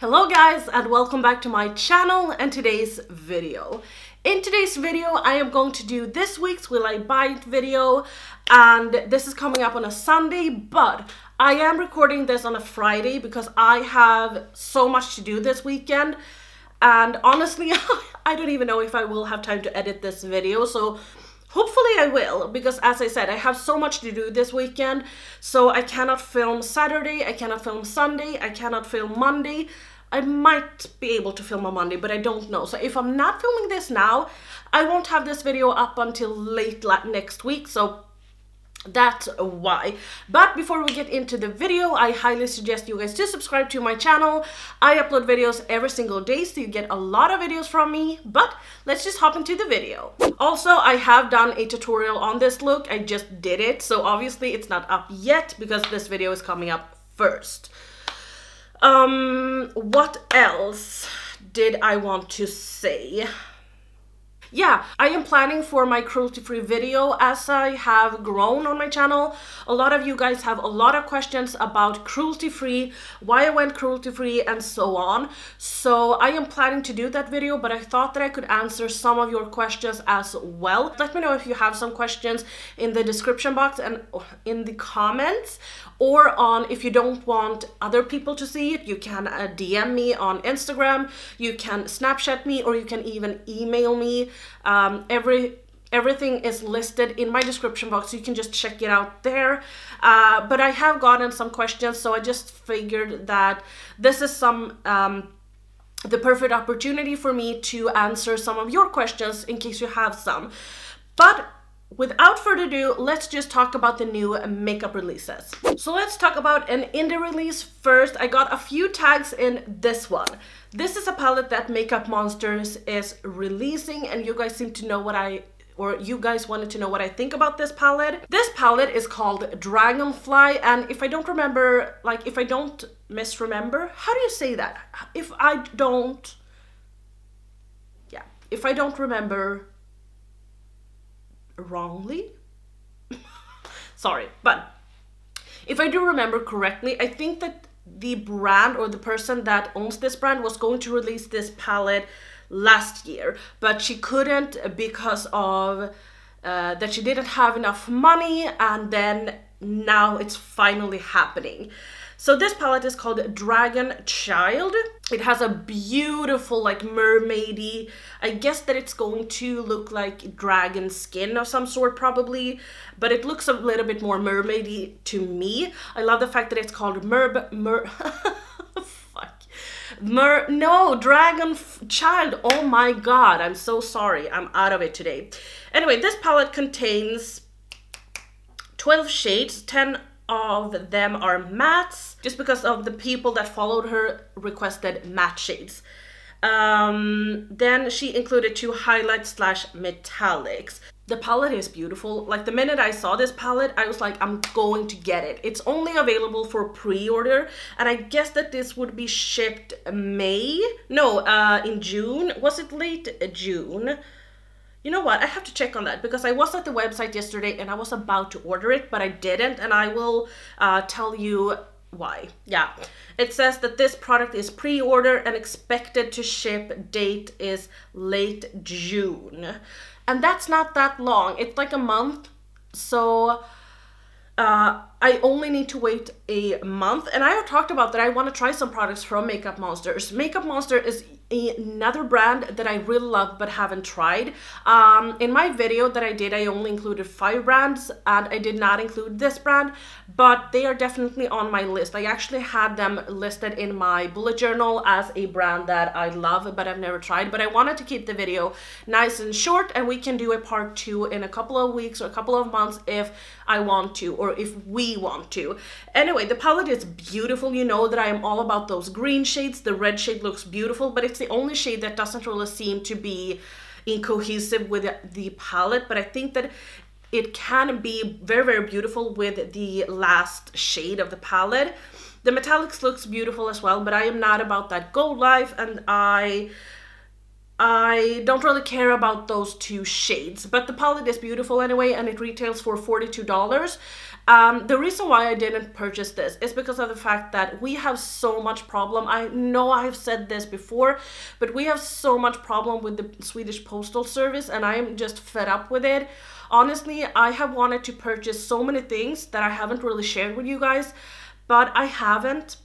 Hello guys, and welcome back to my channel and today's video. In today's video I am going to do this week's Will I Buy It video, and this is coming up on a Sunday, but I am recording this on a Friday because I have so much to do this weekend, and honestly I don't even know if I will have time to edit this video, so hopefully I will, because as I said, I have so much to do this weekend, so I cannot film Saturday, I cannot film Sunday, I cannot film Monday. I might be able to film on Monday, but I don't know. So if I'm not filming this now, I won't have this video up until late next week, so that's why. But before we get into the video, I highly suggest you guys to subscribe to my channel. I upload videos every single day, so you get a lot of videos from me. But let's just hop into the video. Also, I have done a tutorial on this look. I just did it, so obviously it's not up yet because this video is coming up first. What else did I want to say? Yeah, I am planning for my cruelty-free video as I have grown on my channel. A lot of you guys have a lot of questions about cruelty-free, why I went cruelty-free, and so on. So I am planning to do that video, but I thought that I could answer some of your questions as well. Let me know if you have some questions in the description box and in the comments, or on if you don't want other people to see it, you can DM me on Instagram, you can Snapchat me, or you can even email me. Everything is listed in my description box, so you can just check it out there. But I have gotten some questions, so I just figured that this is the perfect opportunity for me to answer some of your questions in case you have some. But without further ado, let's just talk about the new makeup releases. So let's talk about an indie release first. I got a few tags in this one. This is a palette that Makeup Monsters is releasing, and you guys seem to know you guys wanted to know what I think about this palette. This palette is called Dragonfly, and if I don't misremember, how do you say that? If I don't remember wrongly, sorry, but if I do remember correctly, I think that the brand or the person that owns this brand was going to release this palette last year, but she couldn't because of that she didn't have enough money, and then now it's finally happening. So this palette is called Dragon Child. It has a beautiful, like, mermaidy, I guess that it's going to look like dragon skin of some sort probably, but it looks a little bit more mermaidy to me. I love the fact that it's called Dragon Child. Oh my god, I'm so sorry. I'm out of it today. Anyway, this palette contains 12 shades, 10 of them are mattes, just because of the people that followed her requested matte shades. Then she included 2 highlights / metallics. The palette is beautiful. Like, the minute I saw this palette, I was like, I'm going to get it. It's only available for pre-order, and I guess that this would be shipped in June. Was it late June? You know what, I have to check on that because I was at the website yesterday and I was about to order it, but I didn't, and I will tell you why. Yeah, it says that this product is pre-order and expected to ship date is late June. And that's not that long. It's like a month. So I only need to wait a month. And I have talked about that I want to try some products from Makeup Monsters. Makeup Monster is another brand that I really love but haven't tried. In my video that I did, I only included 5 brands, and I did not include this brand, but they are definitely on my list. I actually had them listed in my bullet journal as a brand that I love but I've never tried. But I wanted to keep the video nice and short, and we can do a part 2 in a couple of weeks or a couple of months if I want to, or if we want to. Anyway, the palette is beautiful. You know that I am all about those green shades. The red shade looks beautiful, but it's the only shade that doesn't really seem to be incohesive with the palette. But I think that it can be very, very beautiful with the last shade of the palette. The metallics looks beautiful as well, but I am not about that gold life, and I I don't really care about those two shades, but the palette is beautiful anyway, and it retails for $42. The reason why I didn't purchase this is because of the fact that we have so much problem. I know I've said this before, but we have so much problem with the Swedish Postal Service, and I am just fed up with it. Honestly, I have wanted to purchase so many things that I haven't really shared with you guys, but I haven't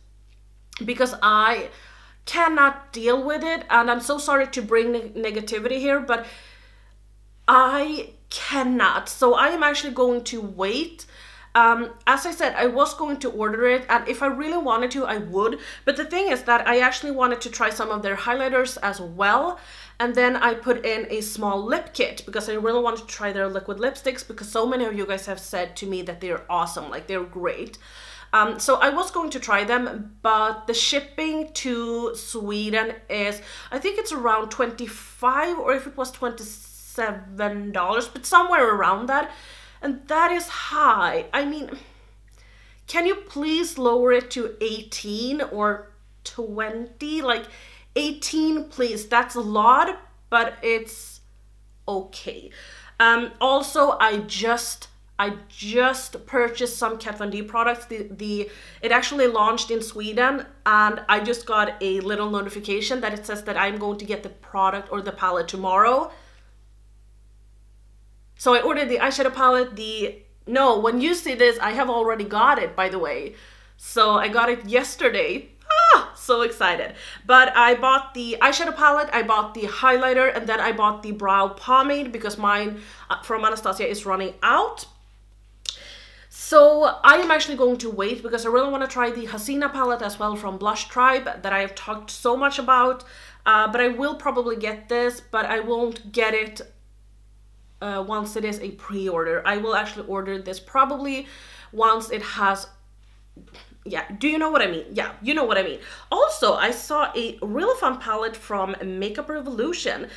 because I cannot deal with it, and I'm so sorry to bring negativity here, but I cannot. So I am actually going to wait. As I said, I was going to order it, and if I really wanted to, I would. But the thing is that I actually wanted to try some of their highlighters as well, and then I put in a small lip kit because I really wanted to try their liquid lipsticks because so many of you guys have said to me that they're awesome, like they're great. So I was going to try them, but the shipping to Sweden is, I think it's around $25, or if it was $27, but somewhere around that. And that is high. I mean, can you please lower it to 18 or 20? Like 18, please. That's a lot, but it's okay. Also, I just purchased some Kat Von D products. It actually launched in Sweden, and I just got a little notification that it says that I'm going to get the product or the palette tomorrow. So I ordered the eyeshadow palette. No, when you see this, I have already got it, by the way. So I got it yesterday. So excited. But I bought the eyeshadow palette, I bought the highlighter, and then I bought the brow pomade because mine from Anastasia is running out. So I am actually going to wait because I really want to try the Hasina palette as well from Blush Tribe that I have talked so much about. But I will probably get this, but I won't get it once it is a pre-order. I will actually order this probably once it has... Yeah, do you know what I mean? Yeah, you know what I mean. Also, I saw a really fun palette from Makeup Revolution.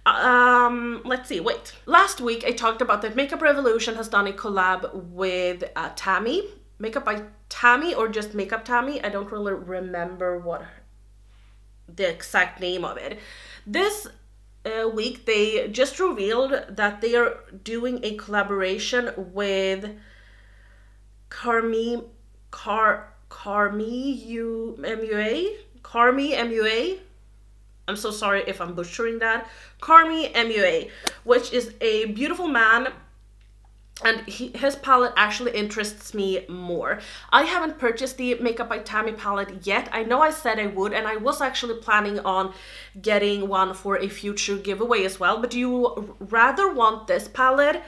Let's see, wait. Last week I talked about that Makeup Revolution has done a collab with Tammy. Makeup by Tammy, or just Makeup Tammy. I don't really remember what the exact name of it. This week they just revealed that they are doing a collaboration with Carmi MUA. I'm so sorry if I'm butchering that. Carmi MUA, which is a beautiful man, and his palette actually interests me more. I haven't purchased the Makeup by Tammy palette yet. I know I said I would, and I was actually planning on getting one for a future giveaway as well. But do you rather want this palette?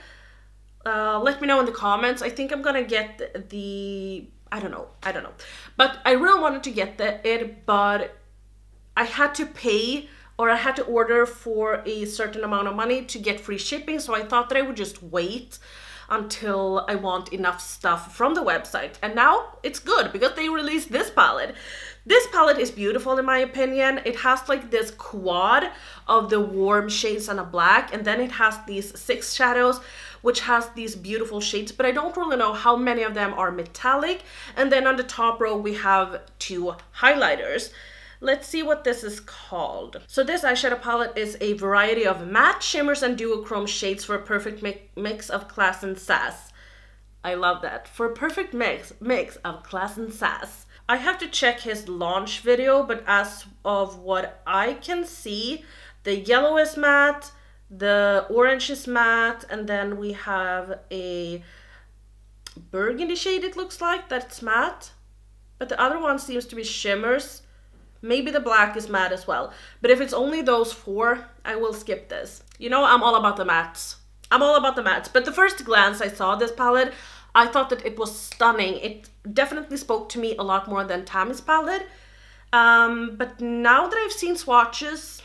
Let me know in the comments. I think I'm gonna get the... I don't know. But I really wanted to get it, but I had to pay, or I had to order for a certain amount of money to get free shipping. So I thought that I would just wait until I want enough stuff from the website. And now it's good because they released this palette. This palette is beautiful in my opinion. It has like this quad of the warm shades and a black, and then it has these 6 shadows which has these beautiful shades, but I don't really know how many of them are metallic. And then on the top row we have 2 highlighters. Let's see what this is called. So this eyeshadow palette is a variety of matte, shimmers, and duochrome shades for a perfect mix of class and sass. I love that. For a perfect mix of class and sass. I have to check his launch video, but as of what I can see, the yellow is matte, the orange is matte, and then we have a burgundy shade, it looks like, that's matte. But the other one seems to be shimmers. Maybe the black is matte as well. But if it's only those 4, I will skip this. You know, I'm all about the mattes. I'm all about the mattes. But the first glance I saw this palette, I thought that it was stunning. It definitely spoke to me a lot more than Tammy's palette. But now that I've seen swatches,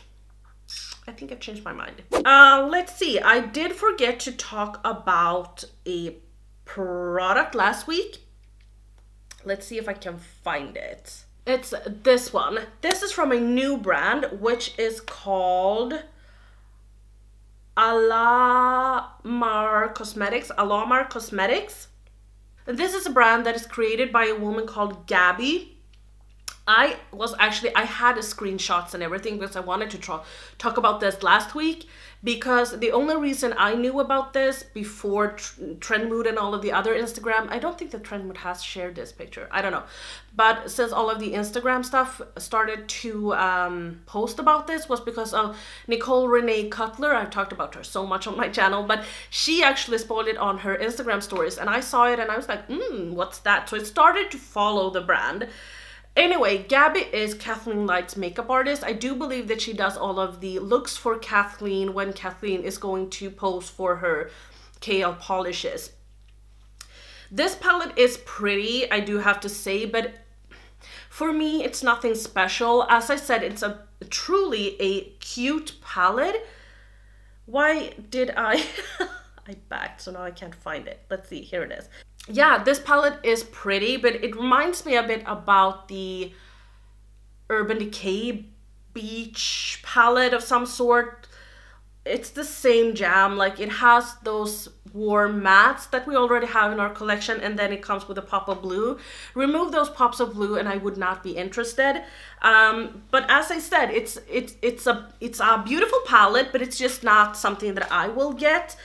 I think I've changed my mind. Let's see. I did forget to talk about a product last week. Let's see if I can find it. It's this one. This is from a new brand, which is called Alamar Cosmetics. Alamar Cosmetics. This is a brand that is created by a woman called Gabby. I had the screenshots and everything because I wanted to talk about this last week, because the only reason I knew about this before Trendmood and all of the other Instagram, I don't think that Trendmood has shared this picture, I don't know, but since all of the Instagram stuff started to post about this, was because of Nicole Renee Cutler. I've talked about her so much on my channel, but she actually spoiled it on her Instagram stories, and I saw it and I was like, what's that? So I started to follow the brand. Anyway, Gabby is Kathleen Light's makeup artist. I do believe that she does all of the looks for Kathleen when Kathleen is going to pose for her KL polishes. This palette is pretty, I do have to say, but for me, it's nothing special. As I said, it's truly a cute palette. Why did I... I backed, so now I can't find it. Let's see, here it is. Yeah, this palette is pretty, but it reminds me a bit about the Urban Decay Beach palette of some sort. It's the same jam, like it has those warm mattes that we already have in our collection, and then it comes with a pop of blue. Remove those pops of blue and I would not be interested. But as I said, it's a beautiful palette, but it's just not something that I will get.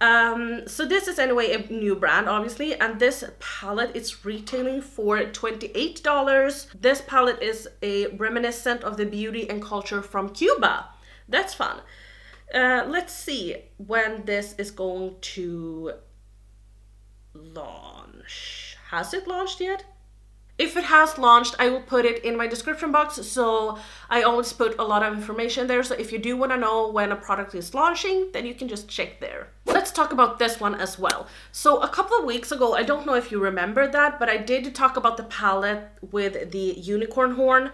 So this is anyway a new brand, obviously, and this palette is retailing for $28. This palette is a reminiscent of the beauty and culture from Cuba. That's fun. Let's see when this is going to launch. Has it launched yet? If it has launched, I will put it in my description box, so I always put a lot of information there, so if you do want to know when a product is launching, then you can just check there. Let's talk about this one as well. So a couple of weeks ago, I don't know if you remember that, but I did talk about the palette with the unicorn horn,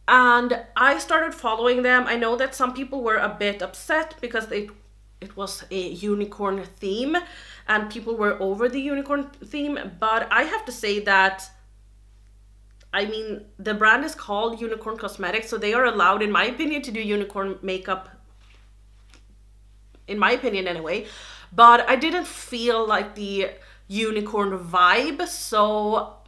and I started following them. I know that some people were a bit upset because it was a unicorn theme, and people were over the unicorn theme, but I have to say that I mean, the brand is called Unicorn Cosmetics, so they are allowed, in my opinion, to do unicorn makeup, in my opinion anyway, but I didn't feel like the unicorn vibe, so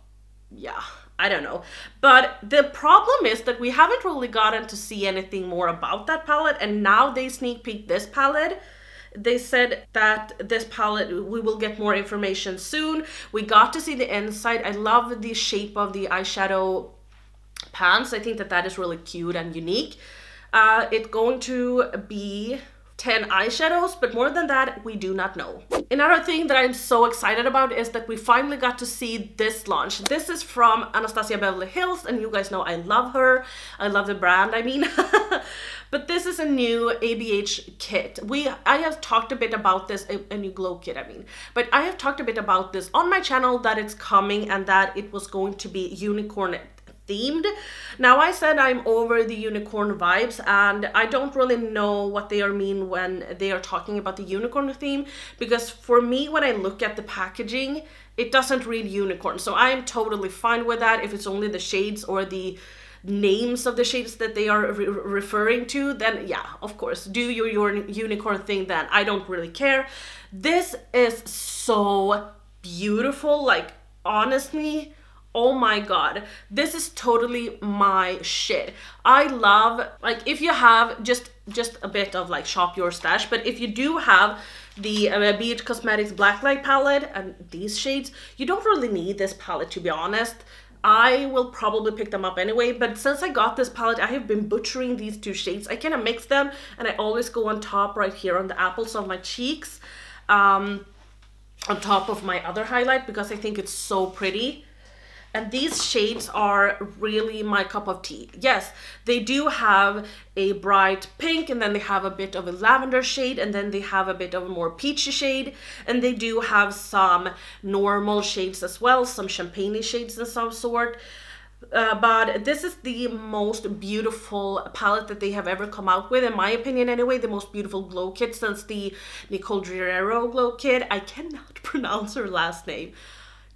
yeah, I don't know. But the problem is that we haven't really gotten to see anything more about that palette, and now they sneak peek this palette. They said that this palette, we will get more information soon. We got to see the inside. I love the shape of the eyeshadow pants. I think that that is really cute and unique. It's going to be 10 eyeshadows, but more than that, we do not know. Another thing that I'm so excited about is that we finally got to see this launch. This is from Anastasia Beverly Hills, and you guys know I love her. I love the brand, I mean. But this is a new ABH kit. I have talked a bit about this, a new glow kit, I mean. But I have talked a bit about this on my channel, that it's coming and that it was going to be unicorn themed. Now I said I'm over the unicorn vibes, and I don't really know what they mean when they are talking about the unicorn theme, because for me, when I look at the packaging, it doesn't read unicorn. So I am totally fine with that. If it's only the shades or the names of the shades that they are referring to, then yeah, of course, do your unicorn thing then. I don't really care. This is so beautiful, like honestly, oh my god, this is totally my shit. I love, like, if you have just a bit of like shop your stash, but if you do have the BH Cosmetics Blacklight palette and these shades, you don't really need this palette, to be honest. I will probably pick them up anyway, but since I got this palette, I have been butchering these two shades. I kind of mix them, and I always go on top right here on the apples of my cheeks, on top of my other highlight, because I think it's so pretty. And these shades are really my cup of tea. Yes, they do have a bright pink, and then they have a bit of a lavender shade, and then they have a bit of a more peachy shade, and they do have some normal shades as well, some champagne shades of some sort. But this is the most beautiful palette that they have ever come out with, in my opinion anyway, the most beautiful glow kit since the Nicole Guerrero glow kit. I cannot pronounce her last name.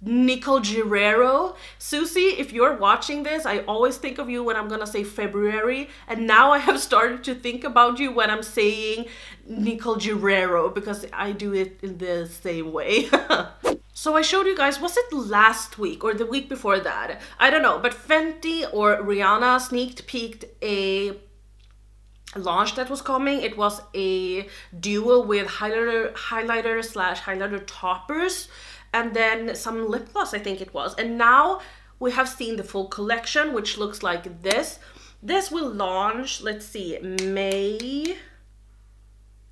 Nicole Guerrero. Susie, if you're watching this, I always think of you when I'm gonna say February, and now I have started to think about you when I'm saying Nicole Guerrero, because I do it in the same way. So I showed you guys, was it last week or the week before that? I don't know, but Fenty or Rihanna sneak peeked a launch that was coming. It was a duo with highlighter slash highlighter toppers and then some lip gloss, I think it was. And now we have seen the full collection, which looks like this. This will launch, let's see, May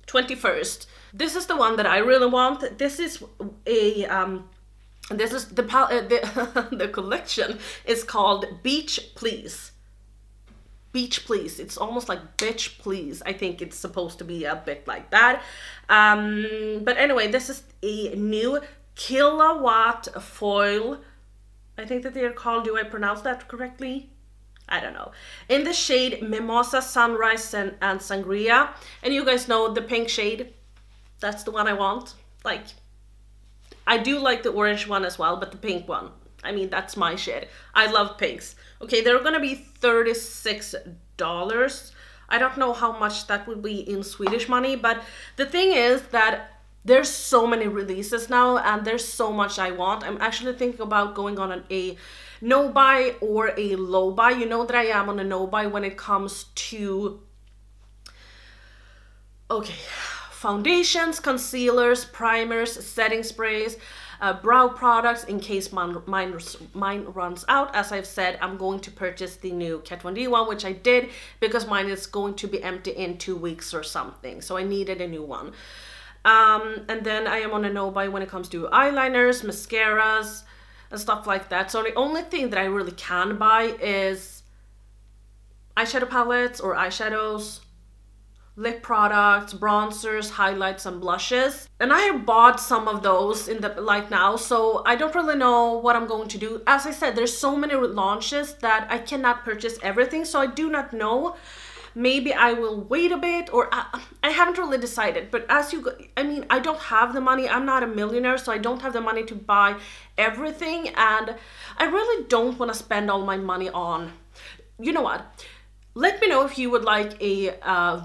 21st. This is the one that I really want. This is a this is the collection is called Beach Please. Beach Please. It's almost like Bitch Please. I think it's supposed to be a bit like that. But anyway, this is a new kilowatt foil. I think that they are called, do I pronounce that correctly? I don't know. In the shade Mimosa, Sunrise, and Sangria. And you guys know the pink shade. That's the one I want. Like, I do like the orange one as well, but the pink one, I mean, that's my shade. I love pinks. Okay, they're gonna be $36. I don't know how much that would be in Swedish money, but the thing is that there's so many releases now and there's so much I want. I'm actually thinking about going on a no buy or a low buy. You know that I am on a no buy when it comes to, okay, foundations, concealers, primers, setting sprays, brow products in case mine runs out. As I've said, I'm going to purchase the new Kat Von D one, which I did because mine is going to be empty in 2 weeks or something. So I needed a new one. And then I am on a no buy when it comes to eyeliners, mascaras, and stuff like that. So the only thing that I really can buy is eyeshadow palettes or eyeshadows, lip products, bronzers, highlights, and blushes. And I have bought some of those in the like now, so I don't really know what I'm going to do. As I said, there's so many launches that I cannot purchase everything, so I do not know. Maybe I will wait a bit, or I haven't really decided. But as you go, I mean, I don't have the money. I'm not a millionaire, so I don't have the money to buy everything, and I really don't want to spend all my money on, you know what? Let me know if you would like a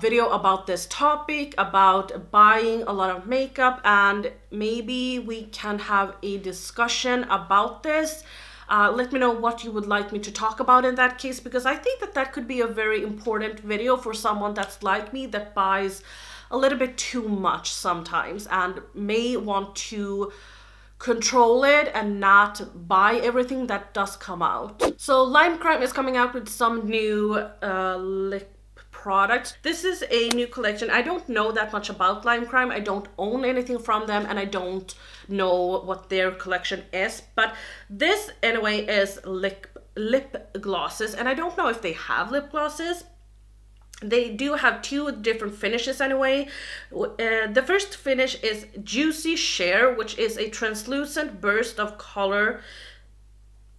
video about this topic, about buying a lot of makeup, and maybe we can have a discussion about this. Let me know what you would like me to talk about in that case, because I think that that could be a very important video for someone that's like me, that buys a little bit too much sometimes and may want to control it and not buy everything that does come out. So Lime Crime is coming out with some new lip products. This is a new collection. I don't know that much about Lime Crime. I don't own anything from them and I don't know what their collection is, but this anyway is lip glosses, and I don't know if they have lip glosses. They do have 2 different finishes anyway. The first finish is Juicy Share, which is a translucent burst of color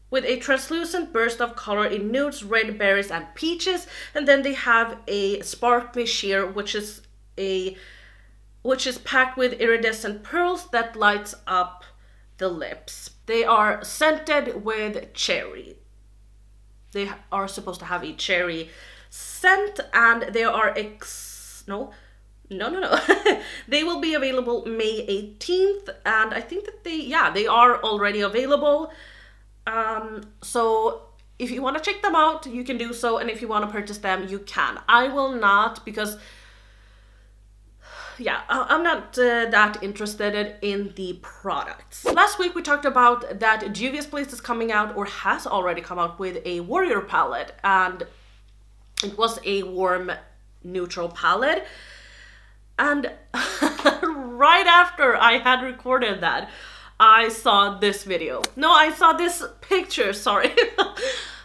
with a translucent burst of color in nudes, red, berries, and peaches. And then they have a Sparkly Sheer, which is packed with iridescent pearls that lights up the lips. They are scented with cherry. They are supposed to have a cherry scent, and they are no. They will be available May 18th, and I think that they are already available. So if you want to check them out, you can do so, and if you want to purchase them, you can. I will not, because I'm not that interested in the products. Last week we talked about that Juvias Place is coming out, or has already come out, with a Warrior palette, and it was a warm neutral palette. And right after I had recorded that, I saw this video. No, I saw this picture, sorry.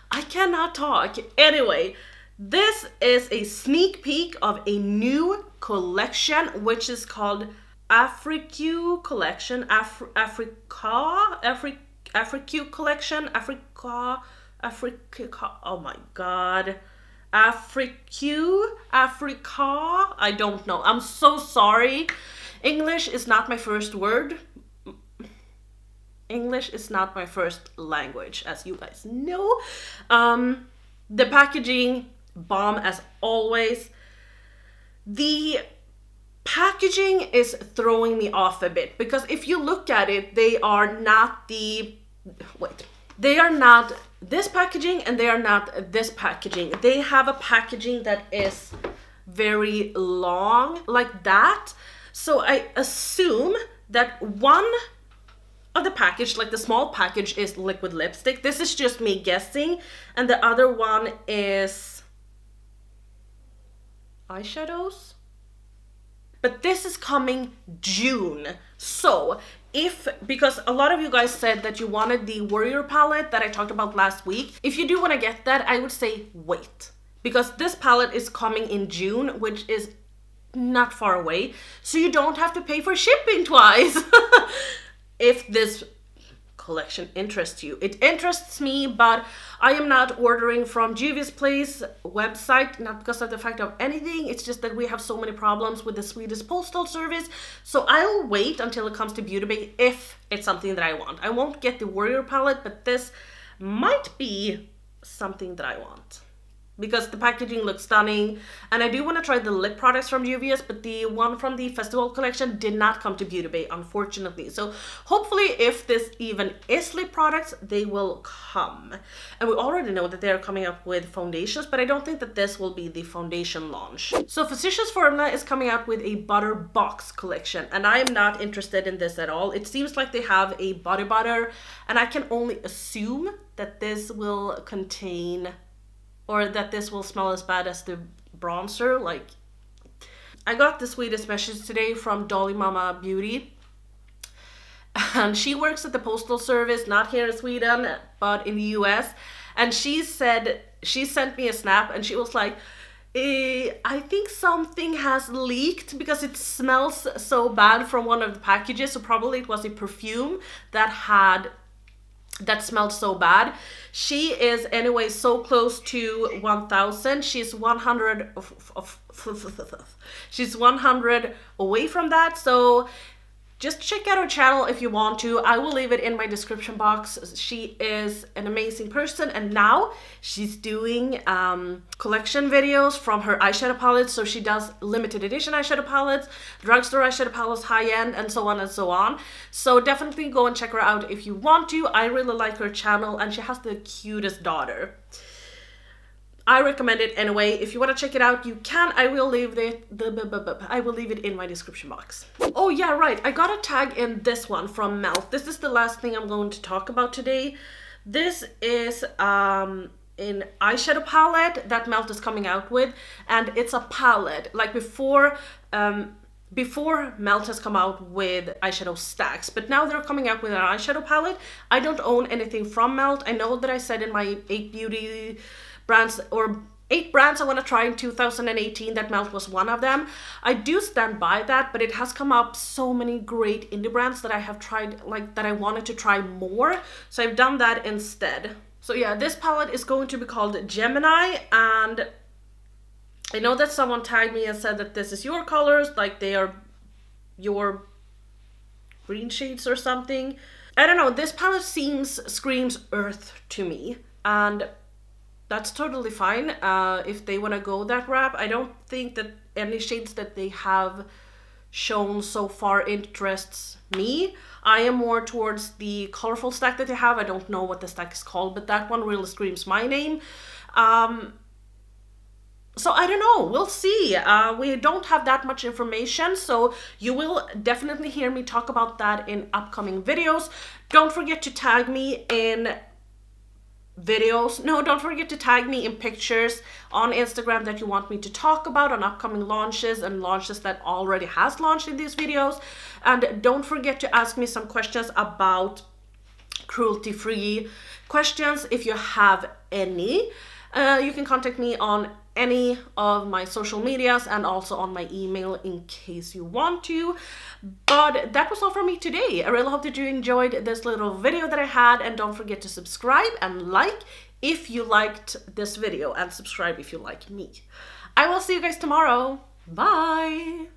I cannot talk. Anyway, this is a sneak peek of a new collection, which is called Afrique collection, Afrique collection, Africa, oh my god. Africa, I don't know. I'm so sorry. English is not my first word. English is not my first language, as you guys know. The packaging, bomb as always. The packaging is throwing me off a bit, because if you look at it, they are not the, wait, they are not this packaging and they are not this packaging. They have a packaging that is very long like that. So I assume that one of the package, like the small package, is liquid lipstick. This is just me guessing. And the other one is eyeshadows. But this is coming June. So because a lot of you guys said that you wanted the Warrior palette that I talked about last week, if you do want to get that, I would say wait, because this palette is coming in June, which is not far away, so you don't have to pay for shipping twice. If this collection interests you. It interests me, but I am not ordering from Juvias Place website, not because of the fact of anything, it's just that we have so many problems with the Swedish postal service, so I'll wait until it comes to Beauty Bay if it's something that I want. I won't get the Warrior palette, but this might be something that I want, because the packaging looks stunning, and I do want to try the lip products from Juvias, but the one from the festival collection did not come to Beauty Bay, unfortunately. So hopefully, if this even is lip products, they will come. And we already know that they are coming up with foundations, but I don't think that this will be the foundation launch. So Physicians Formula is coming out with a butter box collection, and I am not interested in this at all. It seems like they have a body butter, and I can only assume that this will contain, or that this will smell as bad as the bronzer. Like, I got the sweetest message today from Dolly Mama Beauty, and she works at the postal service, not here in Sweden, but in the US. And she said, she sent me a snap and she was like, I think something has leaked because it smells so bad from one of the packages. So probably it was a perfume that smelled so bad. She is anyway so close to 1,000. She's 100 she's 100 away from that. So just check out her channel if you want to. I will leave it in my description box. She is an amazing person, and now she's doing collection videos from her eyeshadow palettes. So she does limited edition eyeshadow palettes, drugstore eyeshadow palettes, high-end, and so on and so on. So definitely go and check her out if you want to. I really like her channel, and she has the cutest daughter. I recommend it anyway. If you want to check it out, you can. I will leave it in my description box. Oh yeah, right. I got a tag in this one from Melt. This is the last thing I'm going to talk about today. This is an eyeshadow palette that Melt is coming out with, and it's a palette. Like before Melt has come out with eyeshadow stacks, but now they're coming out with an eyeshadow palette. I don't own anything from Melt. I know that I said in my 8 beauty brands, or 8 brands I want to try in 2018, that Melt was one of them. I do stand by that, but it has come up so many great indie brands that I have tried, like that I wanted to try more, so I've done that instead. So yeah, this palette is going to be called Gemini, and I know that someone tagged me and said that this is your colors, like they are your green shades or something. I don't know, this palette screams earth to me, and that's totally fine if they want to go that route. I don't think that any shades that they have shown so far interests me. I am more towards the colorful stack that they have. I don't know what the stack is called, but that one really screams my name. So I don't know, we'll see. We don't have that much information, so you will definitely hear me talk about that in upcoming videos. Don't forget to tag me in videos. No, don't forget to tag me in pictures on Instagram that you want me to talk about on upcoming launches and launches that already has launched in these videos. And don't forget to ask me some questions about cruelty-free questions if you have any. You can contact me on any of my social medias and also on my email in case you want to. But that was all from me today. I really hope that you enjoyed this little video that I had, and don't forget to subscribe and like if you liked this video, and subscribe if you like me. I will see you guys tomorrow. Bye!